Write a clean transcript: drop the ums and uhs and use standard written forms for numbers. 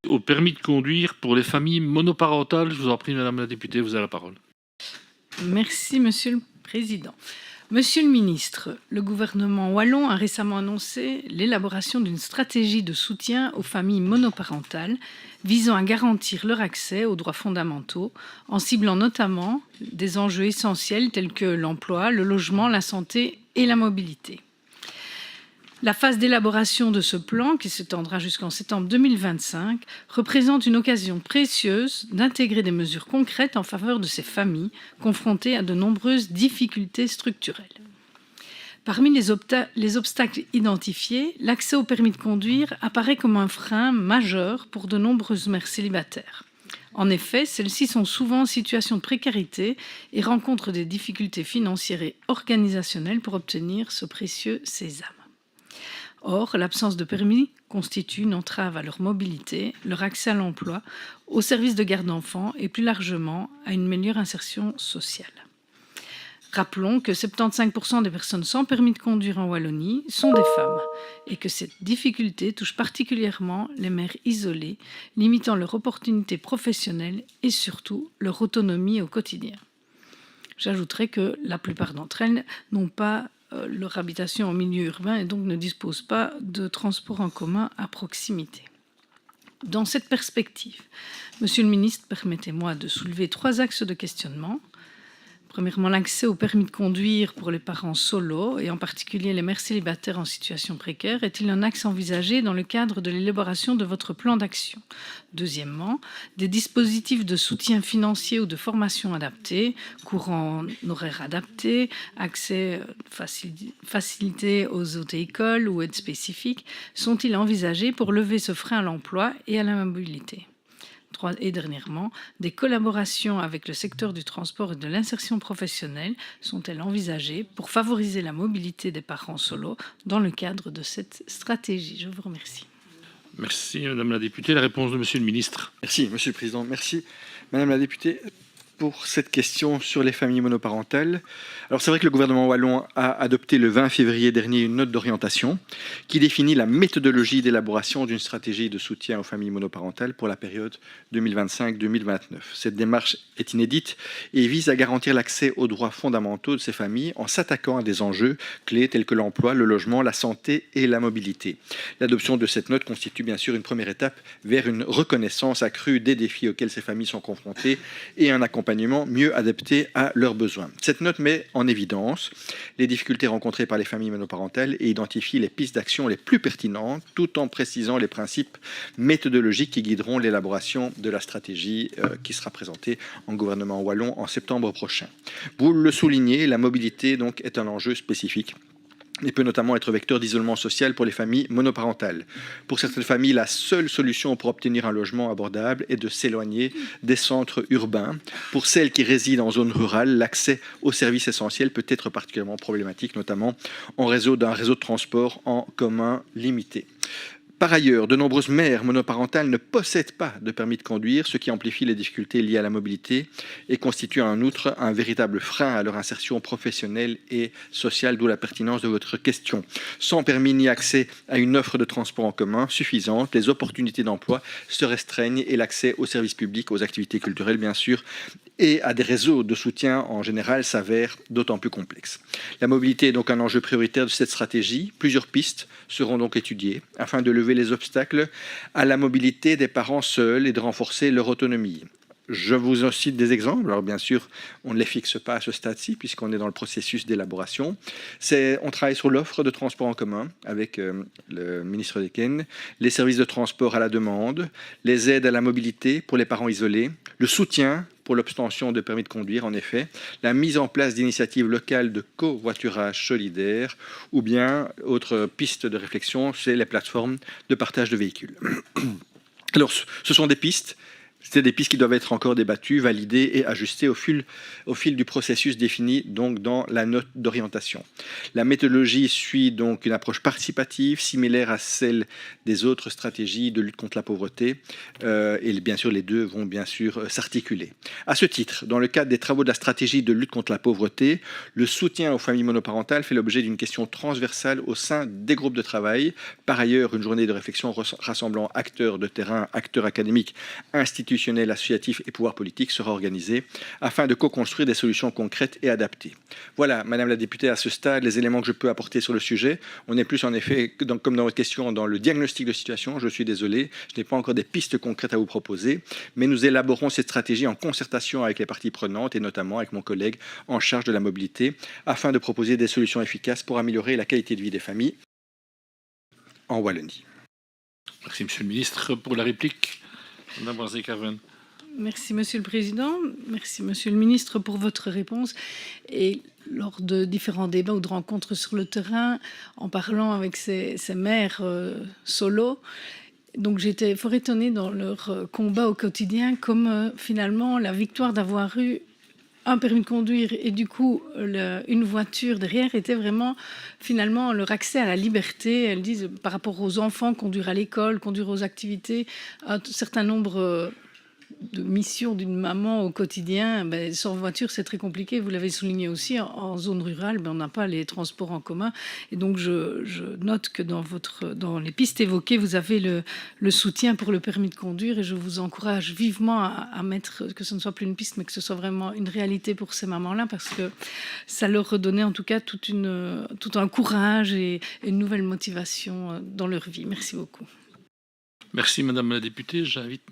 Au permis de conduire pour les familles monoparentales. Je vous en prie, Madame la députée, vous avez la parole. Merci, Monsieur le Président. Monsieur le ministre, le gouvernement wallon a récemment annoncé l'élaboration d'une stratégie de soutien aux familles monoparentales visant à garantir leur accès aux droits fondamentaux en ciblant notamment des enjeux essentiels tels que l'emploi, le logement, la santé et la mobilité. La phase d'élaboration de ce plan, qui s'étendra jusqu'en septembre 2025, représente une occasion précieuse d'intégrer des mesures concrètes en faveur de ces familles confrontées à de nombreuses difficultés structurelles. Parmi les obstacles identifiés, l'accès au permis de conduire apparaît comme un frein majeur pour de nombreuses mères célibataires. En effet, celles-ci sont souvent en situation de précarité et rencontrent des difficultés financières et organisationnelles pour obtenir ce précieux sésame. Or, l'absence de permis constitue une entrave à leur mobilité, leur accès à l'emploi, aux services de garde d'enfants et plus largement à une meilleure insertion sociale. Rappelons que 75% des personnes sans permis de conduire en Wallonie sont des femmes et que cette difficulté touche particulièrement les mères isolées, limitant leur opportunité professionnelle et surtout leur autonomie au quotidien. J'ajouterai que la plupart d'entre elles n'ont pas leur habitation en milieu urbain et donc ne disposent pas de transport en commun à proximité. Dans cette perspective, Monsieur le ministre, permettez-moi de soulever 3 axes de questionnement. Premièrement, l'accès au permis de conduire pour les parents solos et en particulier les mères célibataires en situation précaire est-il un axe envisagé dans le cadre de l'élaboration de votre plan d'action? Deuxièmement, des dispositifs de soutien financier ou de formation adaptés, cours en horaires adaptés, accès facilité aux auto-écoles ou aides spécifiques sont-ils envisagés pour lever ce frein à l'emploi et à la mobilité? Et dernièrement, des collaborations avec le secteur du transport et de l'insertion professionnelle sont-elles envisagées pour favoriser la mobilité des parents solos dans le cadre de cette stratégie? Je vous remercie. Merci, Madame la députée. La réponse de Monsieur le ministre. Merci, Monsieur le Président. Merci, Madame la députée, pour cette question sur les familles monoparentales. Alors c'est vrai que le gouvernement wallon a adopté le 20 février dernier une note d'orientation qui définit la méthodologie d'élaboration d'une stratégie de soutien aux familles monoparentales pour la période 2025-2029. Cette démarche est inédite et vise à garantir l'accès aux droits fondamentaux de ces familles en s'attaquant à des enjeux clés tels que l'emploi, le logement, la santé et la mobilité. L'adoption de cette note constitue bien sûr une première étape vers une reconnaissance accrue des défis auxquels ces familles sont confrontées et un accompagnement mieux adapté à leurs besoins. Cette note met en évidence les difficultés rencontrées par les familles monoparentales et identifie les pistes d'action les plus pertinentes tout en précisant les principes méthodologiques qui guideront l'élaboration de la stratégie qui sera présentée en gouvernement wallon en septembre prochain. Vous le soulignez, la mobilité donc est un enjeu spécifique et peut notamment être vecteur d'isolement social pour les familles monoparentales. Pour certaines familles, la seule solution pour obtenir un logement abordable est de s'éloigner des centres urbains. Pour celles qui résident en zone rurale, l'accès aux services essentiels peut être particulièrement problématique, notamment en raison d'un réseau de transport en commun limité. Par ailleurs, de nombreuses mères monoparentales ne possèdent pas de permis de conduire, ce qui amplifie les difficultés liées à la mobilité et constitue en outre un véritable frein à leur insertion professionnelle et sociale, d'où la pertinence de votre question. Sans permis ni accès à une offre de transport en commun suffisante, les opportunités d'emploi se restreignent et l'accès aux services publics, aux activités culturelles bien sûr, et à des réseaux de soutien en général s'avère d'autant plus complexe. La mobilité est donc un enjeu prioritaire de cette stratégie. Plusieurs pistes seront donc étudiées afin de lever les obstacles à la mobilité des parents seuls et de renforcer leur autonomie. Je vous en cite des exemples. Alors bien sûr, on ne les fixe pas à ce stade-ci puisqu'on est dans le processus d'élaboration. On travaille sur l'offre de transport en commun avec le ministre Deken, les services de transport à la demande, les aides à la mobilité pour les parents isolés, le soutien pour l'obtention de permis de conduire, en effet, la mise en place d'initiatives locales de covoiturage solidaire ou bien, autre piste de réflexion, c'est les plateformes de partage de véhicules. Alors, ce sont des pistes. C'est des pistes qui doivent être encore débattues, validées et ajustées au fil du processus défini donc dans la note d'orientation. La méthodologie suit donc une approche participative similaire à celle des autres stratégies de lutte contre la pauvreté et bien sûr les deux vont bien sûr s'articuler. À ce titre, dans le cadre des travaux de la stratégie de lutte contre la pauvreté, le soutien aux familles monoparentales fait l'objet d'une question transversale au sein des groupes de travail. Par ailleurs, une journée de réflexion rassemblant acteurs de terrain, acteurs académiques, institutionnels, associatifs et pouvoirs politiques sera organisée afin de co-construire des solutions concrètes et adaptées. Voilà, Madame la députée, à ce stade, les éléments que je peux apporter sur le sujet. On est plus en effet, comme dans votre question, dans le diagnostic de situation. Je suis désolé, je n'ai pas encore des pistes concrètes à vous proposer, mais nous élaborons cette stratégie en concertation avec les parties prenantes et notamment avec mon collègue en charge de la mobilité afin de proposer des solutions efficaces pour améliorer la qualité de vie des familles en Wallonie. Merci, Monsieur le Ministre. Pour la réplique, Madame Warzé-Carven. Merci, Monsieur le Président. Merci, Monsieur le Ministre, pour votre réponse. Et lors de différents débats ou de rencontres sur le terrain, en parlant avec ces mères solo, donc j'étais fort étonnée dans leur combat au quotidien, comme finalement la victoire d'avoir eu un permis de conduire et du coup une voiture derrière était vraiment finalement leur accès à la liberté. Elles disent par rapport aux enfants, conduire à l'école, conduire aux activités, un certain nombre de missions d'une maman au quotidien, sans voiture c'est très compliqué, vous l'avez souligné aussi, en zone rurale on n'a pas les transports en commun et donc je note que dans les pistes évoquées vous avez le soutien pour le permis de conduire et je vous encourage vivement à mettre, que ce ne soit plus une piste mais que ce soit vraiment une réalité pour ces mamans-là parce que ça leur redonnait en tout cas tout un courage et une nouvelle motivation dans leur vie. Merci beaucoup. Merci Madame la députée, j'invite